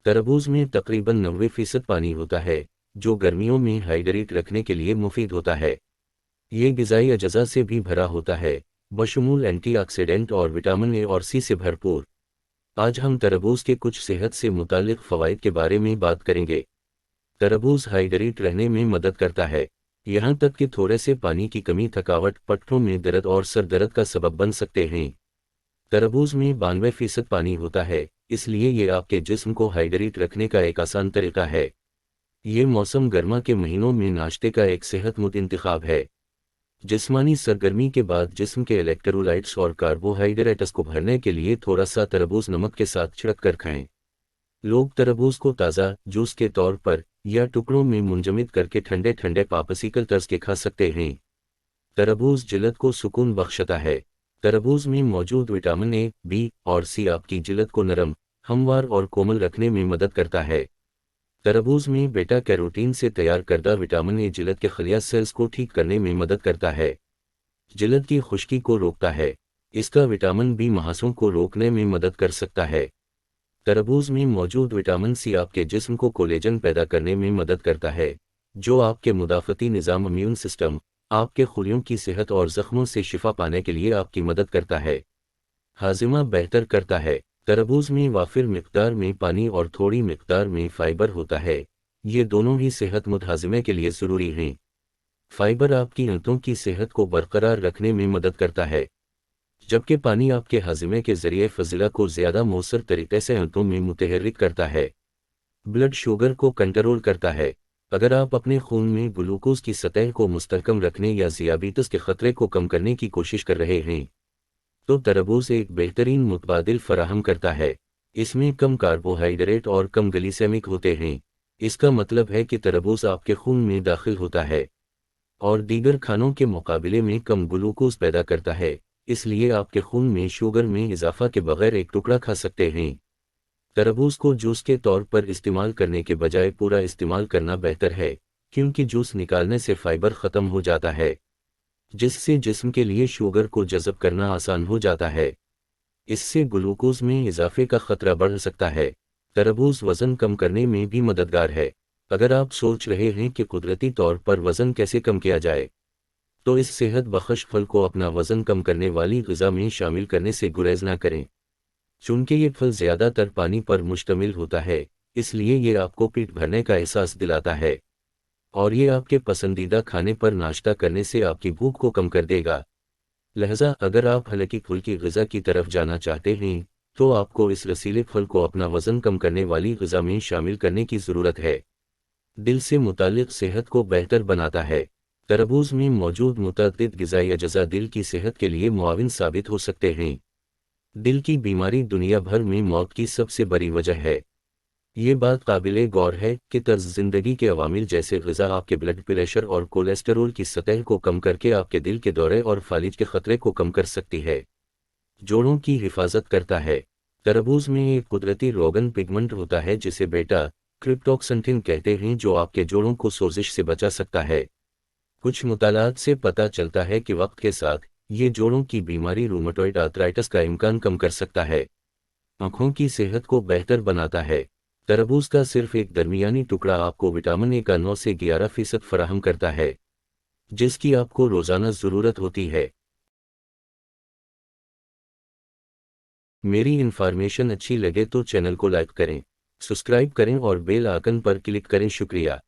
तरबूज में तकरीबन 90% पानी होता है, जो गर्मियों में हाइड्रेट रखने के लिए मुफीद होता है। ये ग़िज़ाई अजज़ा से भी भरा होता है, बशमूल एंटीऑक्सीडेंट और विटामिन ए और सी से भरपूर। आज हम तरबूज के कुछ सेहत से मुताल्लिक़ फ़वाइद के बारे में बात करेंगे। तरबूज हाइड्रेट रहने में मदद करता है, यहाँ तक कि थोड़े से पानी की कमी थकावट, पट्टों में दर्द और सर दर्द का सबब बन सकते हैं। तरबूज में 92% पानी होता है, इसलिए ये आपके जिस्म को हाइड्रेट रखने का एक आसान तरीका है। ये मौसम गर्मा के महीनों में नाश्ते का एक सेहतमंद इंतखाब है। जिस्मानी सरगर्मी के बाद जिस्म के इलेक्ट्रोलाइट्स और कार्बोहाइड्रेट्स को भरने के लिए थोड़ा सा तरबूज नमक के साथ छिड़क कर खाएं। लोग तरबूज को ताज़ा जूस के तौर पर या टुकड़ों में मुंजमद करके ठंडे ठंडे पापसिकल तर्ज के खा सकते हैं। तरबूज जिल्द को सुकून बख्शता है। तरबूज में मौजूद विटामिन ए, बी और सी आपकी जिल्द को नरम, हमवार और कोमल रखने में मदद करता है। तरबूज में बेटा कैरोटीन से तैयार करदा विटामिन ए जिल्द के खलिया सेल्स को ठीक करने में मदद करता है, जिल्द की खुश्की को रोकता है। इसका विटामिन बी महासों को रोकने में मदद कर सकता है। तरबूज में मौजूद विटामिन सी आपके जिस्म को कोलेजन पैदा करने में मदद करता है, जो आपके मुदाफ़ती निज़ाम, इम्यून सिस्टम, आपके खुलियों की सेहत और ज़ख्मों से शिफा पाने के लिए आपकी मदद करता है। हाजिमा बेहतर करता है। तरबूज में वाफिर मिक़दार में पानी और थोड़ी मिक़दार में फ़ाइबर होता है, ये दोनों ही सेहतमंद हाजिमे के लिए ज़रूरी हैं। फ़ाइबर आपकी आंतों की सेहत को बरकरार रखने में मदद करता है, जबकि पानी आपके हाजिमे के ज़रिए फ़ज़ीला को ज़्यादा मौसर तरीके से आंतों में मुतहर्रिक करता है। ब्लड शुगर को कंट्रोल करता है। अगर आप अपने खून में ग्लूकोज़ की सतह को मुस्तहकम रखने या ज़ियाबीतस के ख़तरे को कम करने की कोशिश कर रहे हैं, तो तरबूज एक बेहतरीन मुतबादिल फराहम करता है। इसमें कम कार्बोहाइड्रेट और कम ग्लिसेमिक होते हैं। इसका मतलब है कि तरबूज आपके खून में दाखिल होता है और दीगर खानों के मुकाबले में कम ग्लूकोज पैदा करता है, इसलिए आपके खून में शुगर में इजाफा के बगैर एक टुकड़ा खा सकते हैं। तरबूज को जूस के तौर पर इस्तेमाल करने के बजाय पूरा इस्तेमाल करना बेहतर है, क्योंकि जूस निकालने से फाइबर ख़त्म हो जाता है, जिससे जिस्म के लिए शुगर को जज़ब करना आसान हो जाता है। इससे ग्लूकोज में इजाफे का खतरा बढ़ सकता है। तरबूज वज़न कम करने में भी मददगार है। अगर आप सोच रहे हैं कि कुदरती तौर पर वज़न कैसे कम किया जाए, तो इस सेहत बख्श फल को अपना वज़न कम करने वाली ग़िज़ा में शामिल करने से गुरेज ना करें। चूँकि ये फल ज़्यादातर पानी पर मुश्तमिल होता है, इसलिए ये आपको पेट भरने का एहसास दिलाता है और ये आपके पसंदीदा खाने पर नाश्ता करने से आपकी भूख को कम कर देगा। लिहाजा अगर आप हल्की फुल्की ग़िज़ा की तरफ जाना चाहते हैं, तो आपको इस रसीले फल को अपना वज़न कम करने वाली ग़िज़ा में शामिल करने की ज़रूरत है। दिल से मुताल्लिक़ सेहत को बेहतर बनाता है। तरबूज में मौजूद मुतअद्दिद ग़िज़ाई अजज़ा दिल की सेहत के लिए मुआविन साबित हो सकते हैं। दिल की बीमारी दुनिया भर में मौत की सबसे बड़ी वजह है। ये बात काबिले गौर है कि तर्ज ज़िंदगी के अवामिल जैसे ग़िज़ा आपके ब्लड प्रेशर और कोलेस्टेरोल की सतह को कम करके आपके दिल के दौरे और फालिज के ख़तरे को कम कर सकती है। जोड़ों की हिफाजत करता है। तरबूज में एक कुदरती रोगन पिगमेंट होता है जिसे बेटा क्रिप्टोक्सेंटिन कहते हैं, जो आपके जोड़ों को सोजिश से बचा सकता है। कुछ मुतालात से पता चलता है कि वक्त के साथ ये जोड़ों की बीमारी रूमेटॉइड आर्थराइटिस का इम्कान कम कर सकता है। आँखों की सेहत को बेहतर बनाता है। तरबूज का सिर्फ एक दरमियानी टुकड़ा आपको विटामिन ए का 9 से 11% फराहम करता है, जिसकी आपको रोज़ाना ज़रूरत होती है। मेरी इन्फॉर्मेशन अच्छी लगे तो चैनल को लाइक करें, सब्सक्राइब करें और बेल आइकन पर क्लिक करें। शुक्रिया।